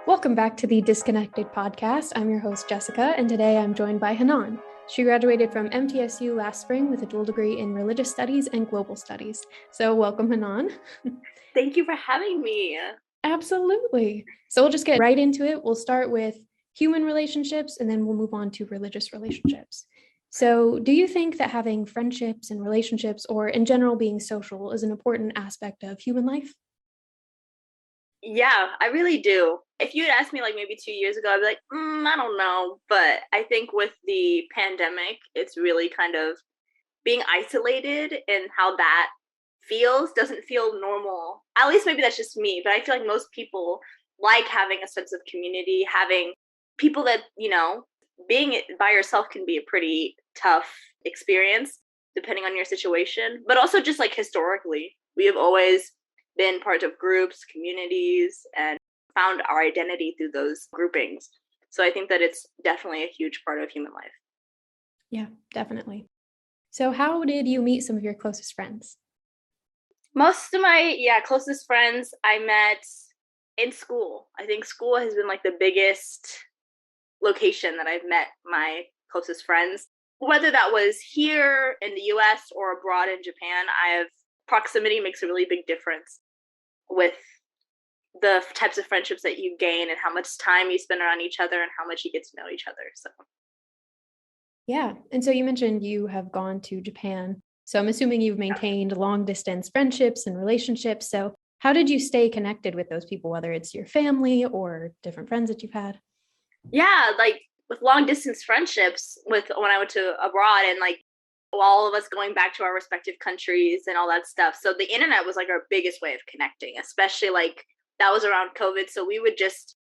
Welcome back to the Disconnected podcast. I'm your host, Jessica, and today I'm joined by Hanan. She graduated from MTSU last spring with a dual degree in religious studies and global studies. So welcome, Hanan. Thank you for having me. Absolutely. So we'll just get right into it. We'll start with human relationships, and then we'll move on to religious relationships. So do you think that having friendships and relationships, or in general being social, is an important aspect of human life? Yeah, I really do. If you had asked me like maybe 2 years ago, I'd be like, I don't know. But I think with the pandemic, it's really kind of being isolated and how that doesn't feel normal. At least maybe that's just me, but I feel like most people like having a sense of community, having people that, being by yourself can be a pretty tough experience depending on your situation. But also just like historically, we have always been part of groups, communities, and found our identity through those groupings. So I think that it's definitely a huge part of human life. Yeah, definitely. So how did you meet some of your closest friends? Most of my closest friends I met in school. I think school has been like the biggest location that I've met my closest friends. Whether that was here in the US or abroad in Japan, proximity makes a really big difference with the types of friendships that you gain and how much time you spend around each other and how much you get to know each other. So Yeah. And so you mentioned you have gone to Japan. So I'm assuming you've maintained long distance friendships and relationships. So how did you stay connected with those people, whether it's your family or different friends that you've had? yeah, like with long distance friendships with when I went to abroad and like all of us going back to our respective countries and all that stuff. So the internet was like our biggest way of connecting, especially like that was around COVID. So we would just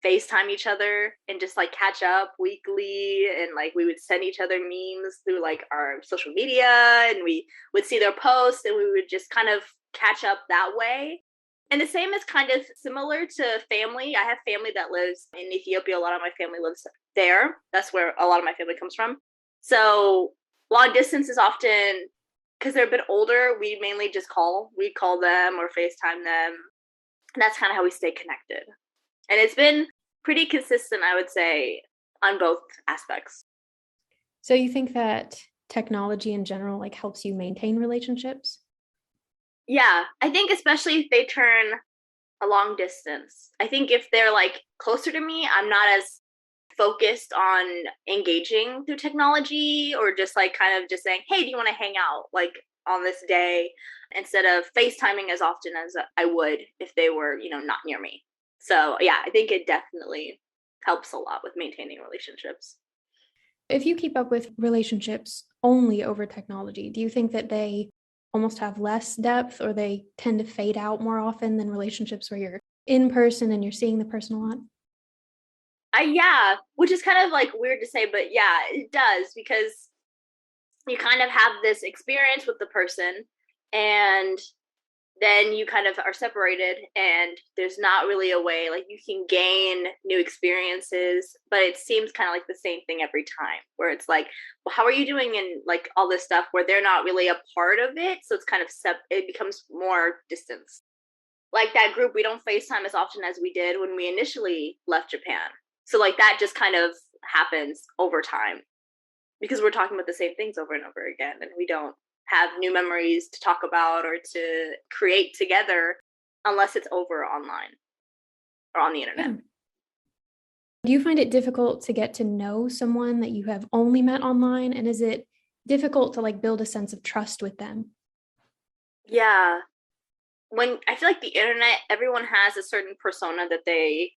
FaceTime each other and just like catch up weekly, and like we would send each other memes through like our social media, and we would see their posts and we would just kind of catch up that way. And the same is kind of similar to family. I have family that lives in Ethiopia. A lot of my family lives there. That's where a lot of my family comes from. So long distance is often, because they're a bit older, we mainly just call. We call them or FaceTime them. And that's kind of how we stay connected. And it's been pretty consistent, I would say, on both aspects. So you think that technology in general like helps you maintain relationships? Yeah, I think especially if they turn a long distance. I think if they're like closer to me, I'm not as focused on engaging through technology or just like kind of just saying, hey, do you want to hang out like on this day, instead of FaceTiming as often as I would if they were, not near me. So yeah, I think it definitely helps a lot with maintaining relationships. If you keep up with relationships only over technology, do you think that they almost have less depth or they tend to fade out more often than relationships where you're in person and you're seeing the person a lot? Yeah, which is kind of like weird to say, but yeah, it does, because you kind of have this experience with the person and then you kind of are separated and there's not really a way like you can gain new experiences, but it seems kind of like the same thing every time, where it's like, well, how are you doing, and like all this stuff where they're not really a part of it, so it's kind of it becomes more distance. Like that group, we don't FaceTime as often as we did when we initially left Japan. So like that just kind of happens over time because we're talking about the same things over and over again, and we don't have new memories to talk about or to create together unless it's over online or on the internet. Yeah. Do you find it difficult to get to know someone that you have only met online? And is it difficult to like build a sense of trust with them? Yeah. When I feel like the internet, everyone has a certain persona that they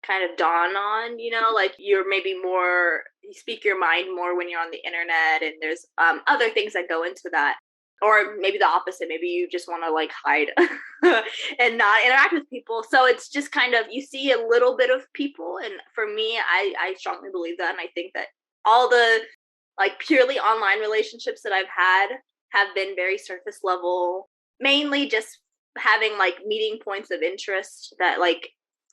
kind of dawn on, like you're maybe more, you speak your mind more when you're on the internet, and there's other things that go into that. Or maybe the opposite, maybe you just want to like hide and not interact with people. So it's just kind of, you see a little bit of people. And for me, I strongly believe that. And I think that all the like purely online relationships that I've had have been very surface level, mainly just having like meeting points of interest, that like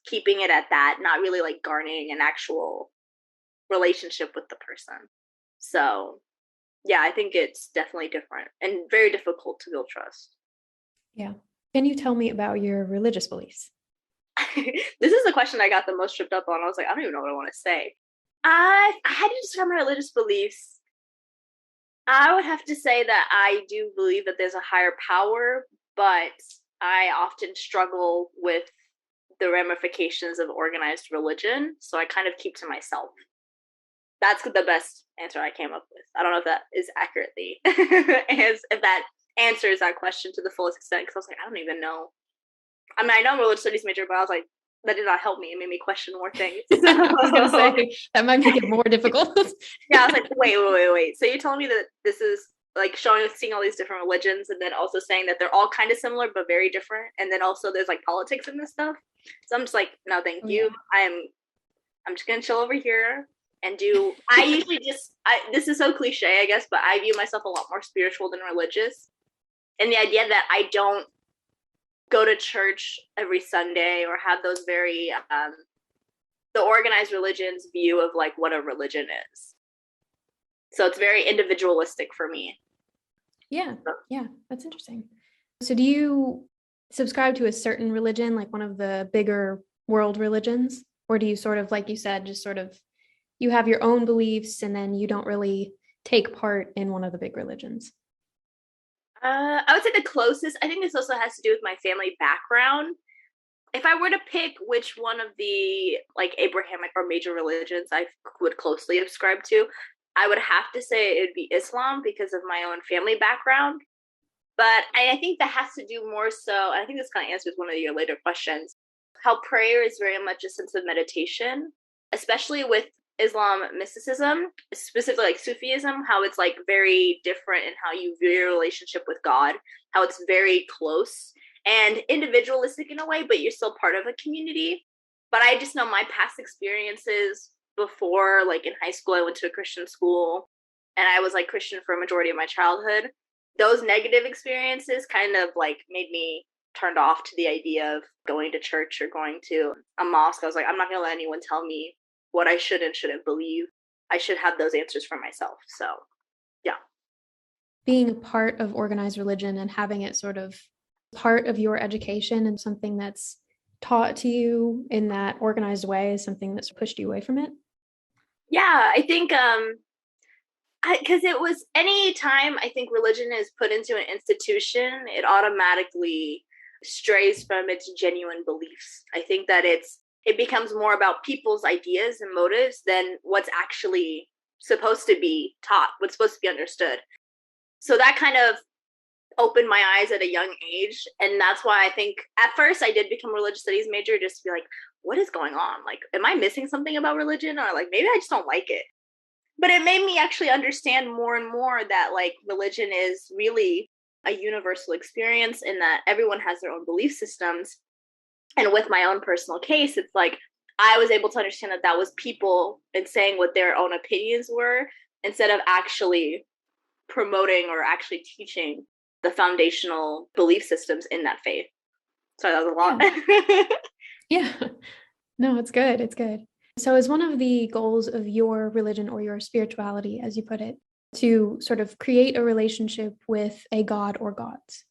keeping it at that, not really like garnering an actual relationship with the person. So yeah, I think it's definitely different and very difficult to build trust. Yeah. Can you tell me about your religious beliefs? this is the question I got the most tripped up on. I was like, I don't even know what I want to say. I had to describe my religious beliefs. I would have to say that I do believe that there's a higher power, but I often struggle with the ramifications of organized religion, so I kind of keep to myself. That's the best answer I came up with. I don't know if that is accurately, if that answers that question to the fullest extent, because I was like, I don't even know. I mean, I know I'm a religious studies major, but I was like, that did not help me. It made me question more things. I was going to say, that might make it more difficult. Yeah, I was like, wait. So you're telling me that this is like seeing all these different religions, and then also saying that they're all kind of similar but very different, and then also there's like politics in this stuff. So I'm just like, no, thank you. Yeah. I'm just gonna chill over here and do. I usually this is so cliche, I guess, but I view myself a lot more spiritual than religious, and the idea that I don't go to church every Sunday or have those very the organized religion's view of like what a religion is. So it's very individualistic for me. Yeah, that's interesting. So do you subscribe to a certain religion, like one of the bigger world religions? Or do you sort of, like you said, just sort of, you have your own beliefs and then you don't really take part in one of the big religions? I would say the closest, I think this also has to do with my family background. If I were to pick which one of the like Abrahamic or major religions I would closely subscribe to, I would have to say it would be Islam because of my own family background. But I think that has to do more so, and I think this kind of answers one of your later questions, how prayer is very much a sense of meditation, especially with Islam mysticism, specifically like Sufism, how it's like very different in how you view your relationship with God, how it's very close and individualistic in a way, but you're still part of a community. But I just know my past experiences before, like in high school, I went to a Christian school and I was like Christian for a majority of my childhood. Those negative experiences kind of like made me turned off to the idea of going to church or going to a mosque. I was like, I'm not going to let anyone tell me what I should and shouldn't believe. I should have those answers for myself. So, yeah. Being a part of organized religion and having it sort of part of your education and something that's taught to you in that organized way is something that's pushed you away from it? Yeah, I think because it was any time I think religion is put into an institution, it automatically strays from its genuine beliefs. I think that it becomes more about people's ideas and motives than what's actually supposed to be taught, what's supposed to be understood. So that kind of opened my eyes at a young age. And that's why I think at first I did become a religious studies major, just to be like, what is going on? Like, am I missing something about religion? Or like, maybe I just don't like it. But it made me actually understand more and more that like religion is really a universal experience and that everyone has their own belief systems. And with my own personal case, it's like I was able to understand that that was people and saying what their own opinions were instead of actually promoting or actually teaching the foundational belief systems in that faith. So that was a lot. Yeah. No, it's good. It's good. So is one of the goals of your religion or your spirituality, as you put it, to sort of create a relationship with a god or gods?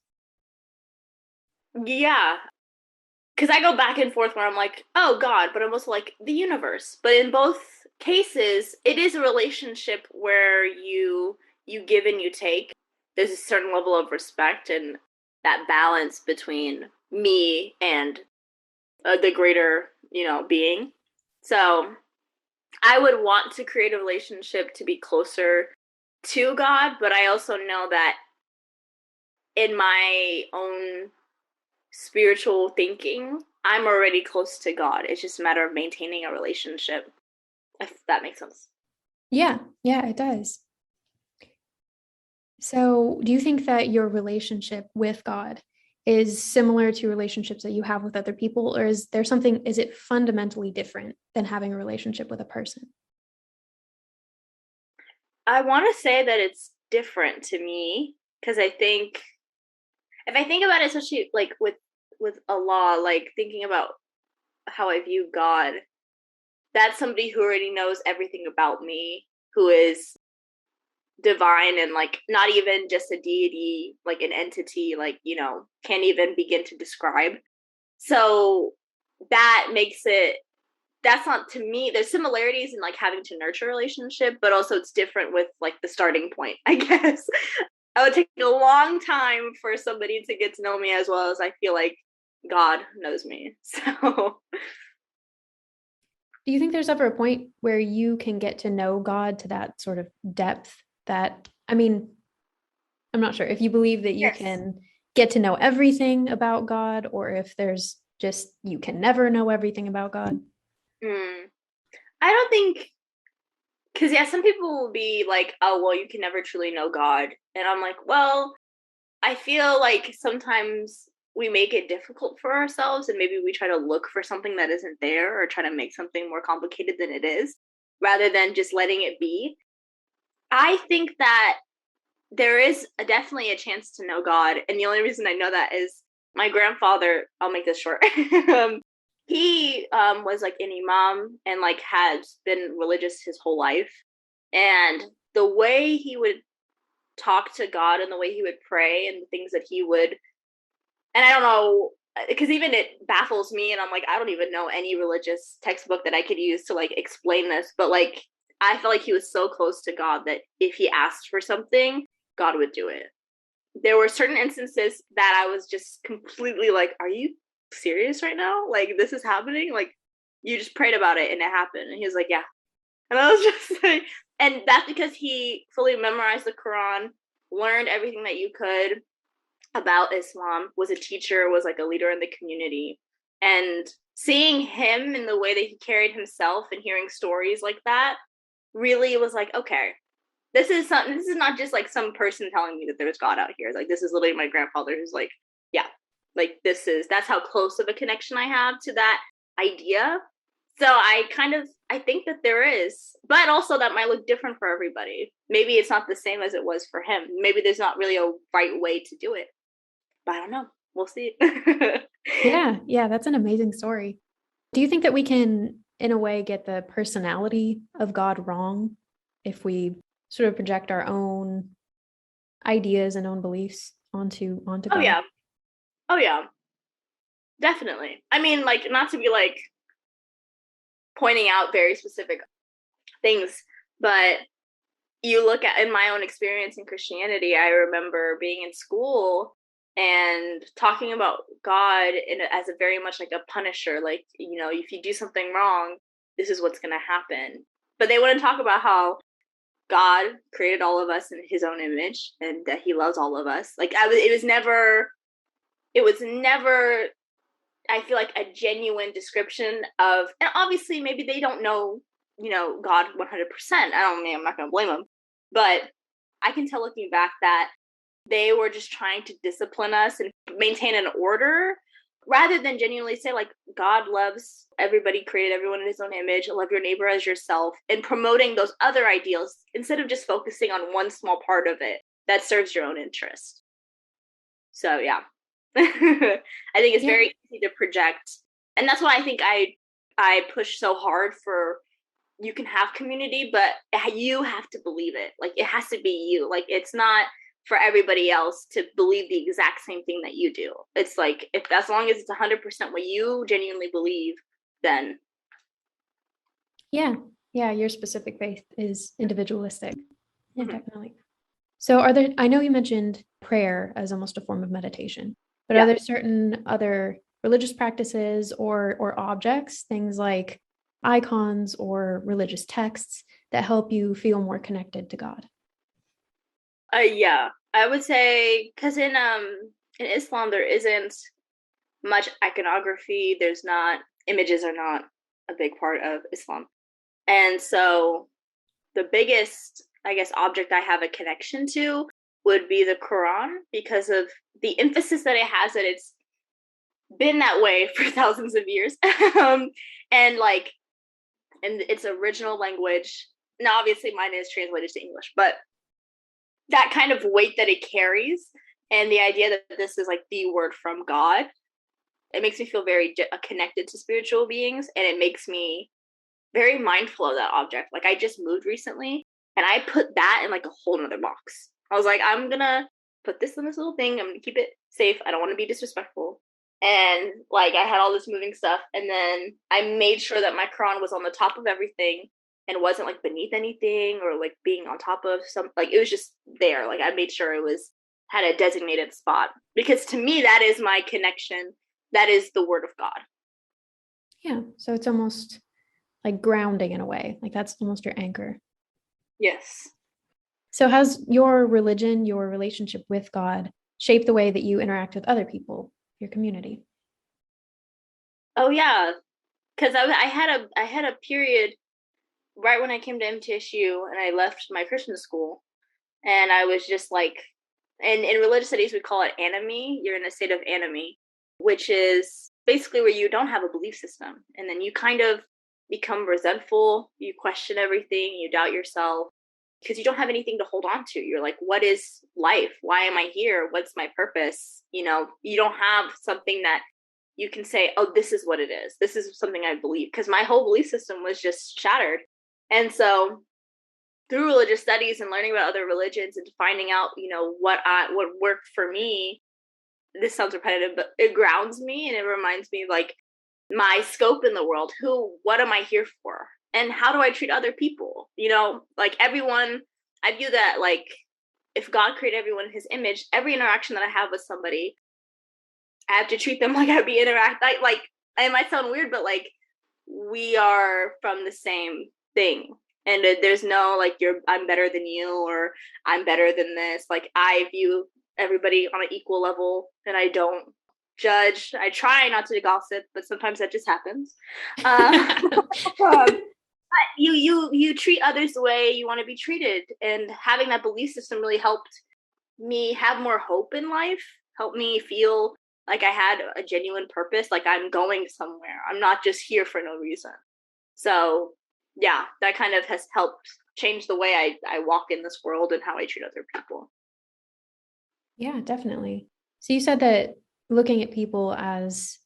Yeah. Because I go back and forth where I'm like, oh, God, but I'm also like the universe. But in both cases, it is a relationship where you give and you take. There's a certain level of respect and that balance between me and the greater, being. So I would want to create a relationship to be closer to God, but I also know that in my own spiritual thinking, I'm already close to God. It's just a matter of maintaining a relationship, if that makes sense. Yeah, it does. So do you think that your relationship with God is similar to relationships that you have with other people, or is it fundamentally different than having a relationship with a person? I want to say that it's different to me because I think if I think about it, especially like with Allah, like thinking about how I view God, that's somebody who already knows everything about me, who is divine and like not even just a deity, like an entity, like, can't even begin to describe. So that makes it, that's not, to me, there's similarities in like having to nurture a relationship, but also it's different with like the starting point, I guess. I would take a long time for somebody to get to know me as well as I feel like God knows me. So Do you think there's ever a point where you can get to know God to that sort of depth that, I mean, I'm not sure if you believe that you yes. can get to know everything about God, or if there's just, you can never know everything about God. I don't think, because yeah, some people will be like, oh, well, you can never truly know God. And I'm like, well, I feel like sometimes we make it difficult for ourselves and maybe we try to look for something that isn't there or try to make something more complicated than it is rather than just letting it be. I think that there is definitely a chance to know God. And the only reason I know that is my grandfather, I'll make this short. He was like an imam and like has been religious his whole life. And the way he would talk to God and the way he would pray and the things that he would, and I don't know, because even it baffles me and I'm like, I don't even know any religious textbook that I could use to like explain this, but like I felt like he was so close to God that if he asked for something, God would do it. There were certain instances that I was just completely like, are you serious right now? Like this is happening? Like you just prayed about it and it happened. And he was like, yeah. And I was just like, and that's because he fully memorized the Quran, learned everything that you could about Islam, was a teacher, was like a leader in the community. And seeing him in the way that he carried himself and hearing stories like that really was like, okay, this is something, this is not just like some person telling me that there's God out here. Like this is literally my grandfather who's like, yeah, like that's how close of a connection I have to that idea. So I think that there is, but also that might look different for everybody. Maybe it's not the same as it was for him. Maybe there's not really a right way to do it, but I don't know. We'll see. Yeah, that's an amazing story. Do you think that we can, in a way, get the personality of God wrong if we sort of project our own ideas and own beliefs onto Oh God? yeah. Oh yeah. Definitely. I mean, like, not to be like pointing out very specific things, but you look at, in my own experience in Christianity, I remember being in school and talking about God as a very much like a punisher, like, you know, if you do something wrong, this is what's going to happen. But they wouldn't talk about how God created all of us in his own image and that he loves all of us. Like it was never, I feel like, a genuine description of, and obviously maybe they don't know, you know, God 100%. I'm not going to blame them, but I can tell looking back that they were just trying to discipline us and maintain an order rather than genuinely say like, God loves everybody, created everyone in his own image, love your neighbor as yourself, and promoting those other ideals instead of just focusing on one small part of it that serves your own interest. So yeah. I think it's very easy to project, and that's why I think I push so hard for, you can have community, but you have to believe it. Like it has to be you. Like it's not for everybody else to believe the exact same thing that you do. It's like, if as long as it's 100% what you genuinely believe, then Yeah, your specific faith is individualistic. Yeah, mm-hmm. definitely. So I know you mentioned prayer as almost a form of meditation, but Yeah. are there certain other religious practices or objects, things like icons or religious texts, that help you feel more connected to God? Yeah, I would say, because in Islam there isn't much iconography. There's not, images are not a big part of Islam, and so the biggest, I guess, object I have a connection to would be the Quran, because of the emphasis that it has, that it's been that way for thousands of years, and like in its original language. Now, obviously, mine is translated to English, but that kind of weight that it carries, and the idea that this is like the word from God, it makes me feel very connected to spiritual beings, and it makes me very mindful of that object. Like I just moved recently and I put that in like a whole nother box. I was like, I'm gonna put this in this little thing. I'm gonna keep it safe. I don't want to be disrespectful. And like I had all this moving stuff, and then I made sure that my Quran was on the top of everything and wasn't like beneath anything or like being on top of some, like it was just there. Like I made sure it was had a designated spot, because to me that is my connection. That is the word of God. Yeah. So it's almost like grounding in a way. Like that's almost your anchor. Yes. So has your religion, your relationship with God shaped the way that you interact with other people, your community? Oh yeah, because I had a period right when I came to MTSU and I left my Christian school, and I was just like, and in religious studies we call it anomie. You're in a state of anomie, which is basically where you don't have a belief system, and then you kind of become resentful, you question everything, you doubt yourself because you don't have anything to hold on to. You're like, what is life? Why am I here? What's my purpose? You know, you don't have something that you can say, oh, this is what it is. This is something I believe, because my whole belief system was just shattered. And so through religious studies and learning about other religions and finding out, you know, what worked for me, this sounds repetitive, but it grounds me and it reminds me of like my scope in the world. What am I here for? And how do I treat other people? You know, like everyone, I view that like if God created everyone in his image, every interaction that I have with somebody, I have to treat them like I'd be like it might sound weird, but like we are from the same thing. And there's no like I'm better than you or I'm better than this. Like I view everybody on an equal level, and I don't judge. I try not to gossip, but sometimes that just happens. But you treat others the way you want to be treated, and having that belief system really helped me have more hope in life. Helped me feel like I had a genuine purpose, like I'm going somewhere. I'm not just here for no reason. So yeah, that kind of has helped change the way I walk in this world and how I treat other people. Yeah, definitely. So you said that looking at people as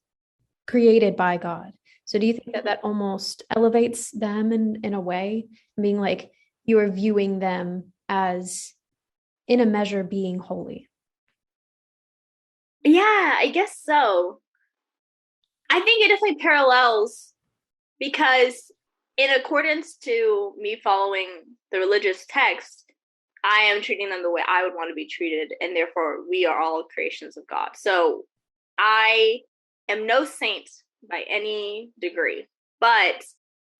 created by God. So do you think that that almost elevates them in a way, being like you are viewing them as in a measure being holy? Yeah, I guess so. I think it definitely parallels, because in accordance to me following the religious text, I am treating them the way I would want to be treated, and therefore we are all creations of God. So I am no saint by any degree, but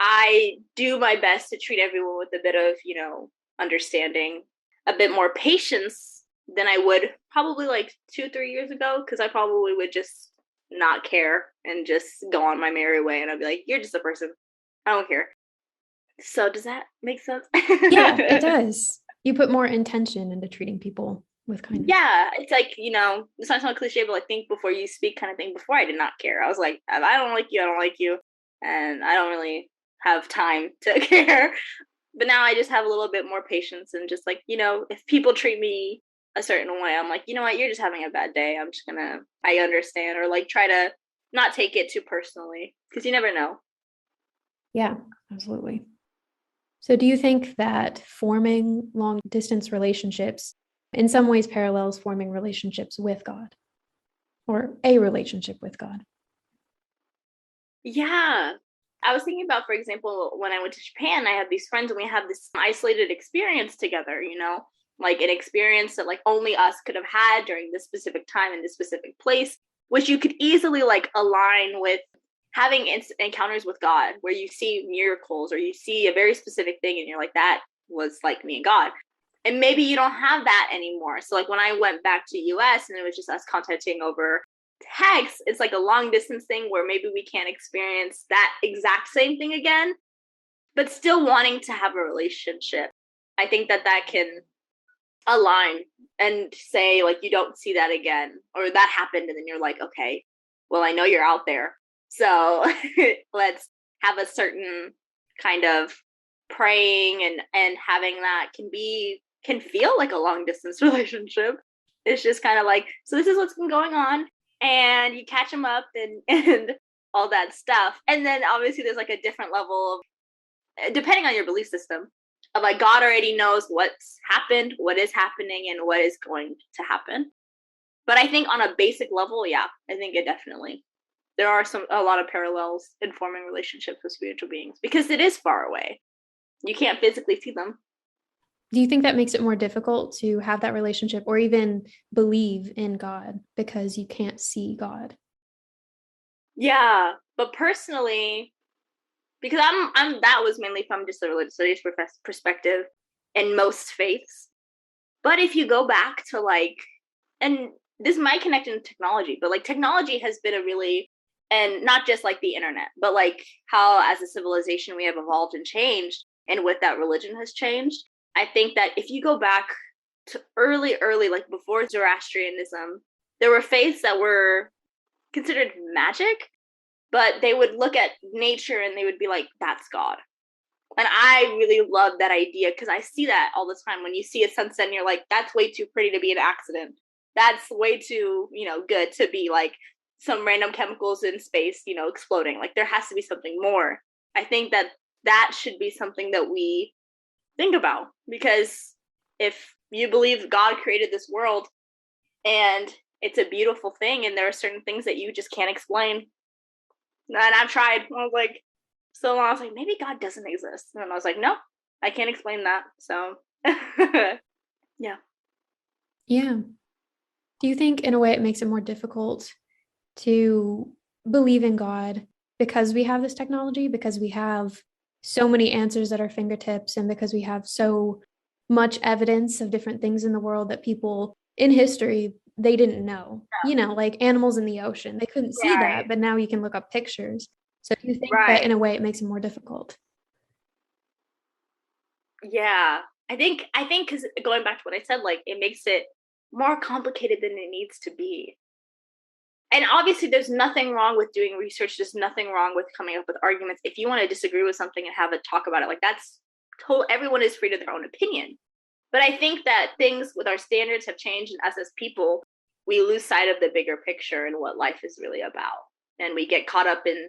I do my best to treat everyone with a bit of, you know, understanding, a bit more patience than I would probably like 2-3 years ago, because I probably would just not care and just go on my merry way, and I'd be like, you're just a person. I don't care. So does that make sense? Yeah, it does. You put more intention into treating people with kindness. Yeah, it's like, you know, it's not so cliche, but like think before you speak kind of thing. Before I did not care. I was like, if I don't like you, I don't like you. And I don't really have time to care. But now I just have a little bit more patience, and just like, you know, if people treat me a certain way, I'm like, you know what, you're just having a bad day. I'm just gonna, I understand, or like try to not take it too personally, because you never know. Yeah, absolutely. So do you think that forming long distance relationships in some ways parallels forming relationships with God or a relationship with God? Yeah. I was thinking about, for example, when I went to Japan, I had these friends and we had this isolated experience together, you know, like an experience that like only us could have had during this specific time in this specific place, which you could easily like align with having encounters with God, where you see miracles or you see a very specific thing and you're like, that was like me and God. And maybe you don't have that anymore. So like when I went back to US and it was just us contacting over text, it's like a long distance thing where maybe we can't experience that exact same thing again, but still wanting to have a relationship. I think that that can align and say like you don't see that again, or that happened, and then you're like, okay, well, I know you're out there, so let's have a certain kind of praying, and having that can feel like a long distance relationship. It's just kind of like, so this is what's been going on, and you catch them up, and all that stuff. And then obviously there's like a different level of, depending on your belief system, of like God already knows what's happened, what is happening, and what is going to happen. But I think on a basic level, yeah, I think it definitely, there are a lot of parallels in forming relationships with spiritual beings because it is far away. You can't physically see them. Do you think that makes it more difficult to have that relationship or even believe in God because you can't see God? Yeah, but personally, because I'm that was mainly from just a religious studies perspective in most faiths. But if you go back to like, and this might connect into technology, but like technology has been a really, and not just like the internet, but like how as a civilization we have evolved and changed, and with that religion has changed. I think that if you go back to early, like before Zoroastrianism, there were faiths that were considered magic, but they would look at nature and they would be like, that's God. And I really love that idea because I see that all the time. When you see a sunset and you're like, that's way too pretty to be an accident. That's way too, good to be like some random chemicals in space, exploding. Like there has to be something more. I think that should be something that we think about, because if you believe God created this world and it's a beautiful thing and there are certain things that you just can't explain, and I've tried, I was like, so long, I was like, maybe God doesn't exist. And I was like, no, I can't explain that. So yeah. Yeah. Do you think in a way it makes it more difficult to believe in God because we have this technology, because we have so many answers at our fingertips, and because we have so much evidence of different things in the world that people in history, they didn't know, like animals in the ocean, they couldn't see that, but now you can look up pictures. So do you think that in a way it makes it more difficult? Yeah, I think because going back to what I said, like it makes it more complicated than it needs to be. And obviously there's nothing wrong with doing research. There's nothing wrong with coming up with arguments. If you want to disagree with something and have a talk about it, like that's everyone is free to their own opinion. But I think that things with our standards have changed, and us as people, we lose sight of the bigger picture and what life is really about. And we get caught up in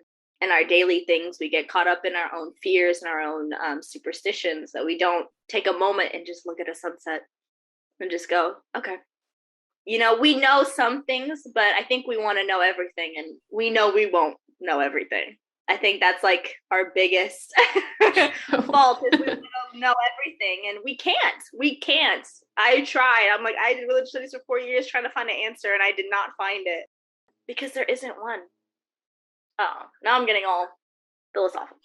our daily things. We get caught up in our own fears and our own superstitions, that we don't take a moment and just look at a sunset and just go, okay. We know some things, but I think we want to know everything, and we know we won't know everything. I think that's like our biggest fault, is we want to know everything, and we can't. I tried. I'm like, I did religious studies for 4 years trying to find an answer, and I did not find it because there isn't one. Oh, now I'm getting all philosophical.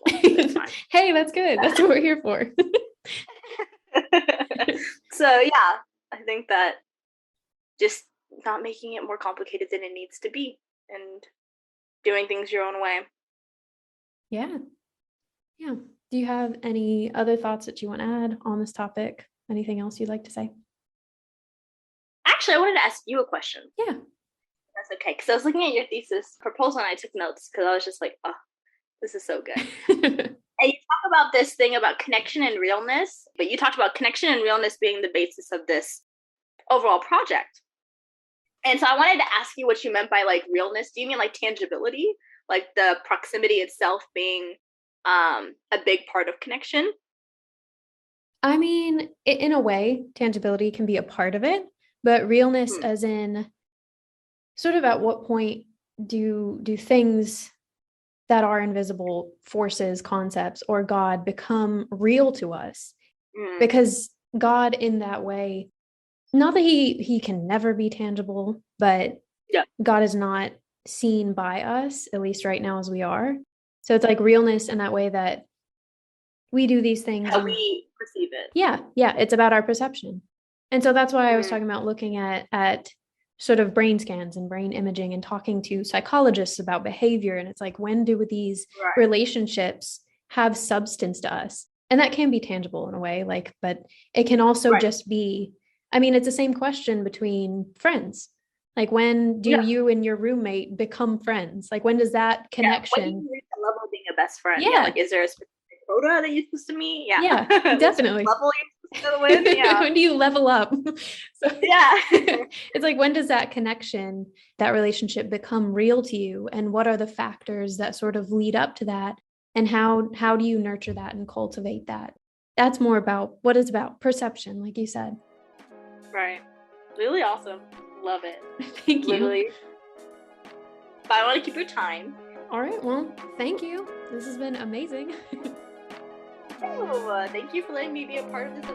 Hey, that's good. That's what we're here for. So yeah, I think that just not making it more complicated than it needs to be, and doing things your own way. Yeah. Do you have any other thoughts that you want to add on this topic? Anything else you'd like to say? Actually, I wanted to ask you a question. Yeah. That's okay, because I was looking at your thesis proposal and I took notes because I was just like, oh, this is so good. And you talk about this thing about connection and realness, but you talked about connection and realness being the basis of this overall project. And so I wanted to ask you what you meant by like realness. Do you mean like tangibility, like the proximity itself being a big part of connection? I mean, in a way, tangibility can be a part of it, but realness as in sort of at what point do things that are invisible, forces, concepts, or God become real to us? Because God in that way, not that he can never be tangible, but God is not seen by us, at least right now as we are. So it's like realness in that way that we do these things. How we perceive it. Yeah. It's about our perception. And so that's why I was talking about looking at sort of brain scans and brain imaging and talking to psychologists about behavior. And it's like, when do these relationships have substance to us? And that can be tangible in a way, like, but it can also just be, I mean, it's the same question between friends. Like, when do you and your roommate become friends? Like, when does that connection? When do you reach the level of being a best friend? Yeah. Like, is there a specific quota that you're supposed to meet? Yeah, definitely. Level you're supposed to win? Yeah. When do you level up? So, yeah. It's like, when does that connection, that relationship become real to you? And what are the factors that sort of lead up to that? And how do you nurture that and cultivate that? That's more about what is about perception, like you said. Right. Really awesome. Love it. Thank you. Literally. But I want to keep your time. All right. Well, thank you. This has been amazing. Oh, thank you for letting me be a part of this